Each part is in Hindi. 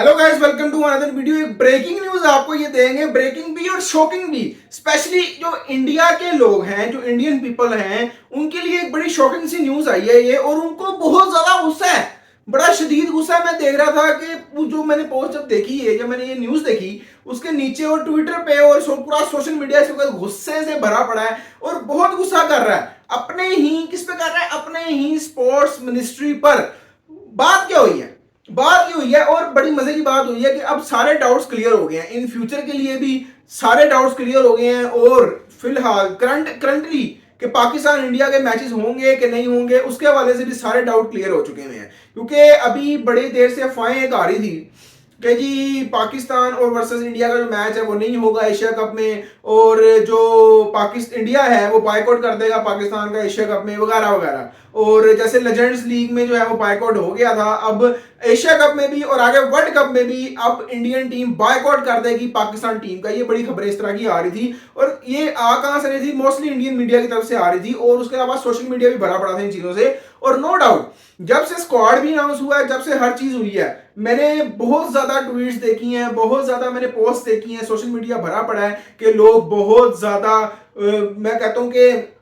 Hello guys, welcome to another video. एक ब्रेकिंग न्यूज आपको ये देंगे, ब्रेकिंग भी और शॉकिंग भी। स्पेशली जो इंडिया के लोग हैं, जो इंडियन पीपल हैं, उनके लिए एक बड़ी शॉकिंग सी न्यूज आई है ये, और उनको बहुत ज्यादा गुस्सा है, बड़ा शदीद गुस्सा है। मैं देख रहा था कि वो जो मैंने पोस्ट जब देखी है, जब मैंने ये न्यूज देखी, उसके नीचे और ट्विटर पे और पूरा सोशल मीडिया इस वक्त गुस्से से भरा पड़ा है और बहुत गुस्सा कर रहा है। अपने ही किस पे कर रहा है? अपने ही स्पोर्ट्स मिनिस्ट्री पर। बात क्या हुई है? बात ये हुई है, और बड़ी मजे की बात हुई है कि अब सारे डाउट्स क्लियर हो गए हैं। इन फ्यूचर के लिए भी सारे डाउट्स क्लियर हो गए हैं, और फिलहाल करंटली कि पाकिस्तान इंडिया के मैचेस होंगे कि नहीं होंगे, उसके हवाले से भी सारे डाउट क्लियर हो चुके हैं। क्योंकि अभी बड़ी देर से अफवाहें एक आ रही थी कि जी पाकिस्तान और वर्सेस इंडिया का जो मैच है वो नहीं होगा एशिया कप में, और जो पाकिस्तान इंडिया है वो बायकॉट कर देगा पाकिस्तान का एशिया कप में, वगैरह वगैरह। और जैसे लेजेंड्स लीग में जो है वो बायकॉट हो गया था, अब एशिया कप में भी और आगे वर्ल्ड कप में भी अब इंडियन टीम बायकॉट कर देगी पाकिस्तान टीम का। ये बड़ी खबरें इस तरह की आ रही थी, और ये आ कहां से रही थी? मोस्टली इंडियन मीडिया की तरफ से आ रही थी, और उसके अलावा सोशल मीडिया भी भरा पड़ा था इन चीजों से। और नो डाउट जब से स्क्वाड भी अनाउंस हुआ है, जब से हर चीज हुई है, मैंने बहुत ज्यादा ट्वीट्स देखी हैं, बहुत ज्यादा मैंने पोस्ट देखी हैं, सोशल मीडिया भरा पड़ा है कि लोग बहुत ज्यादा मैं कहता हूं कि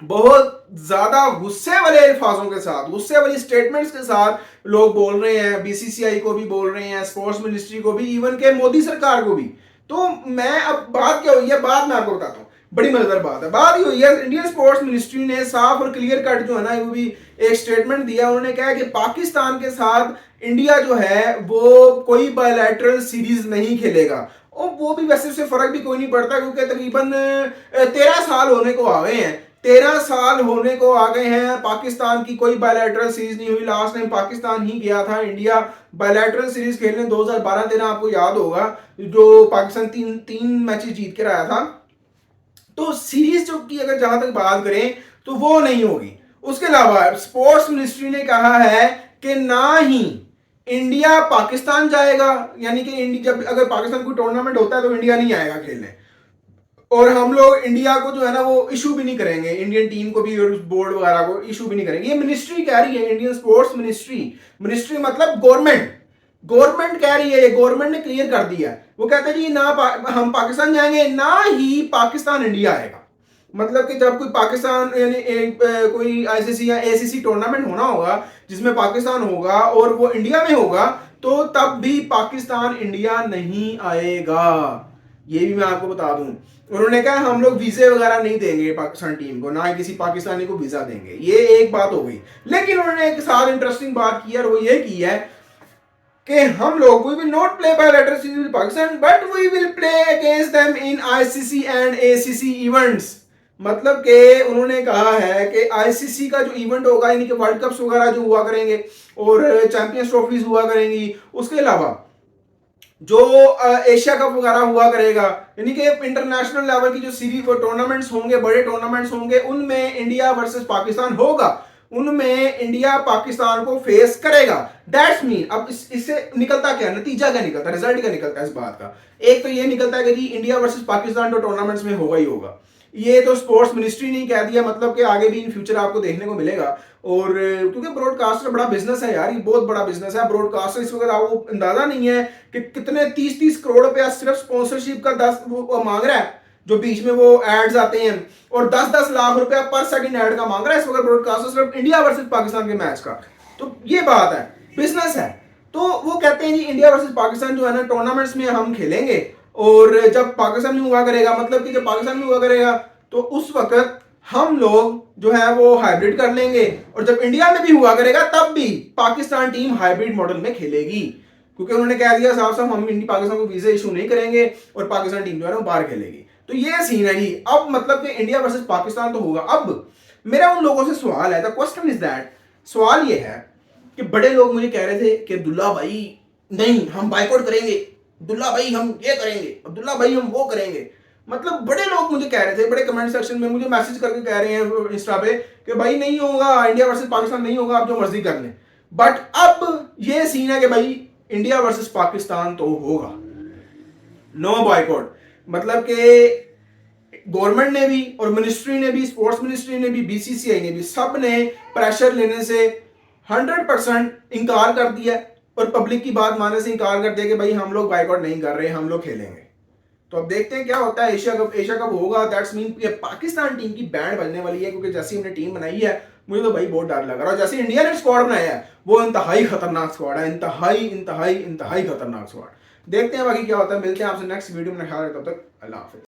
बहुत ज्यादा गुस्से वाले अल्फाजों के साथ, गुस्से वाली स्टेटमेंट्स के साथ लोग बोल रहे हैं। बीसीसीआई को भी बोल रहे हैं, स्पोर्ट्स मिनिस्ट्री को भी, इवन के मोदी सरकार को भी। तो मैं अब बात क्या हुई है, बात मैं आपको बताता हूँ। बड़ी मजेदार बात है। बात ये हुई है, इंडियन स्पोर्ट्स मिनिस्ट्री ने साफ और क्लियर कट जो है ना, वो भी एक स्टेटमेंट दिया। उन्होंने कहा कि पाकिस्तान के साथ इंडिया जो है वो कोई बायलैटरल सीरीज नहीं खेलेगा। और वो भी वैसे उससे फर्क भी कोई नहीं पड़ता, क्योंकि तकरीबन 13 साल होने को आ गए हैं। 13 साल होने को आ गए हैं, पाकिस्तान की कोई बायलैटरल सीरीज नहीं हुई। लास्ट टाइम पाकिस्तान ही गया था इंडिया बायलैटरल सीरीज खेलने 2012-13, आपको याद होगा, जो पाकिस्तान तीन तीन मैचेस जीत कर आया था। तो सीरीज जो की अगर जहां तक बात करें तो वो नहीं होगी। उसके अलावा स्पोर्ट्स मिनिस्ट्री ने कहा है कि ना ही इंडिया पाकिस्तान जाएगा, यानी कि जब अगर पाकिस्तान कोई टूर्नामेंट होता है तो इंडिया नहीं आएगा खेलने, और हम लोग इंडिया को जो है ना वो इशू भी नहीं करेंगे, इंडियन टीम को भी और बोर्ड वगैरह को इशू भी नहीं करेंगे। ये मिनिस्ट्री कह रही है, इंडियन स्पोर्ट्स मिनिस्ट्री। मिनिस्ट्री मतलब गवर्नमेंट, गवर्नमेंट कह रही है, ये गवर्नमेंट ने क्लियर कर दिया है। वो कहते हैं जी ना हम पाकिस्तान जाएंगे, ना ही पाकिस्तान इंडिया आएगा। मतलब कि जब कोई पाकिस्तान यानी कोई आईसीसी या एसीसी टूर्नामेंट होना होगा जिसमें पाकिस्तान होगा और वो इंडिया में होगा, तो तब भी पाकिस्तान इंडिया नहीं आएगा। ये भी मैं आपको बता दूं। उन्होंने कहा हम लोग वीजे वगैरह नहीं देंगे पाकिस्तान टीम को, ना ही किसी पाकिस्तानी को वीजा देंगे। ये एक बात हो गई। लेकिन उन्होंने एक साथ इंटरेस्टिंग बात की है, और वो ये की है कि हम लोग we will not play bilateral series with Pakistan, but we will play against them in ICC and ACC events. मतलब कि उन्होंने कहा है कि आईसीसी का जो इवेंट होगा, यानी कि वर्ल्ड कप्स वगैरह जो हुआ करेंगे और चैंपियंस ट्रॉफीज हुआ करेंगी, उसके अलावा जो एशिया कप वगैरह हुआ करेगा, यानी कि इंटरनेशनल लेवल की जो सीरीज टूर्नामेंट्स होंगे, बड़े टूर्नामेंट्स होंगे, उनमें इंडिया वर्सेस पाकिस्तान होगा। उनमें इंडिया पाकिस्तान को फेस करेगा। दैट्स मीन अब इससे निकलता क्या, नतीजा क्या निकलता, रिजल्ट क्या निकलता है इस बात का? एक तो ये निकलता है कि जी इंडिया वर्सेस पाकिस्तान तो टूर्नामेंट्स में होगा ही होगा। ये तो स्पोर्ट्स मिनिस्ट्री ने कह दिया, मतलब कि आगे भी इन फ्यूचर आपको देखने को मिलेगा। और क्योंकि ब्रॉडकास्टर बड़ा बिजनेस है यार, ये बहुत बड़ा बिजनेस है ब्रॉडकास्टर। इस वक्त आपको अंदाजा नहीं है कि कितने 30-30 करोड़ रुपया सिर्फ स्पॉन्सरशिप का 10 वो मांग रहा है, जो बीच में वो एड्स आते हैं, और 10-10 लाख रुपया पर सेकंड एड का मांग रहा है इस वक्त ब्रॉडकास्टर, सिर्फ इंडिया वर्सेस पाकिस्तान के मैच का। तो ये बात है, बिजनेस है। तो वो कहते हैं जी इंडिया वर्सेस पाकिस्तान जो है ना टूर्नामेंट्स में हम खेलेंगे, और जब पाकिस्तान में हुआ करेगा, मतलब कि जब पाकिस्तान में हुआ करेगा तो उस वक्त हम लोग जो है वो हाइब्रिड कर लेंगे, और जब इंडिया में भी हुआ करेगा तब भी पाकिस्तान टीम हाइब्रिड मॉडल में खेलेगी। क्योंकि उन्होंने कह दिया साफ साफ हम इंडिया पाकिस्तान को वीजा इशू नहीं करेंगे, और पाकिस्तान टीम जो है वो बाहर खेलेगी। तो ये सीन है जी। अब मतलब कि इंडिया वर्सेस पाकिस्तान तो होगा। अब मेरा उन लोगों से सवाल है, द क्वेश्चन इज दैट, सवाल ये है कि बड़े लोग मुझे कह रहे थे कि अब्दुल्ला भाई नहीं हम बाइकआउट करेंगे, अब्दुल्ला भाई हम ये करेंगे, अब्दुल्ला भाई हम वो करेंगे। मतलब बड़े लोग मुझे कह रहे थे, बड़े कमेंट सेक्शन में मुझे मैसेज करके कह रहे हैं इंस्टा पे कि भाई नहीं होगा, इंडिया वर्सेस पाकिस्तान नहीं होगा, आप जो मर्जी कर लें। बट अब ये सीन है कि भाई इंडिया वर्सेस पाकिस्तान तो होगा, नो बाइकआउट। मतलब कि गवर्नमेंट ने भी और मिनिस्ट्री ने भी, स्पोर्ट्स मिनिस्ट्री ने भी, बीसीसीआई ने भी, सब ने प्रेशर लेने से 100% इनकार कर दिया। और पब्लिक की बात मानने से इनकार कर दे कि भाई हम लोग बाइकआउट नहीं कर रहे, हम लोग खेलेंगे। तो अब देखते हैं क्या होता है। एशिया कप होगा, दैट्स मीन पाकिस्तान टीम की बैंड बजने वाली है, क्योंकि जैसी हमने टीम बनाई है मुझे तो भाई बहुत डर लग रहा है। और जैसे इंडिया ने स्क्वाड बनाया है वो इंतहाई खतरनाक स्क्वाड है, इंतहाई इंतहाई इंतहाई खतरनाक स्क्वाड। देखते हैं बाकी क्या होता है। मिलते हैं आपसे नेक्स्ट वीडियो में, ख्याल रखो, तब तक अल्लाह हाफिज।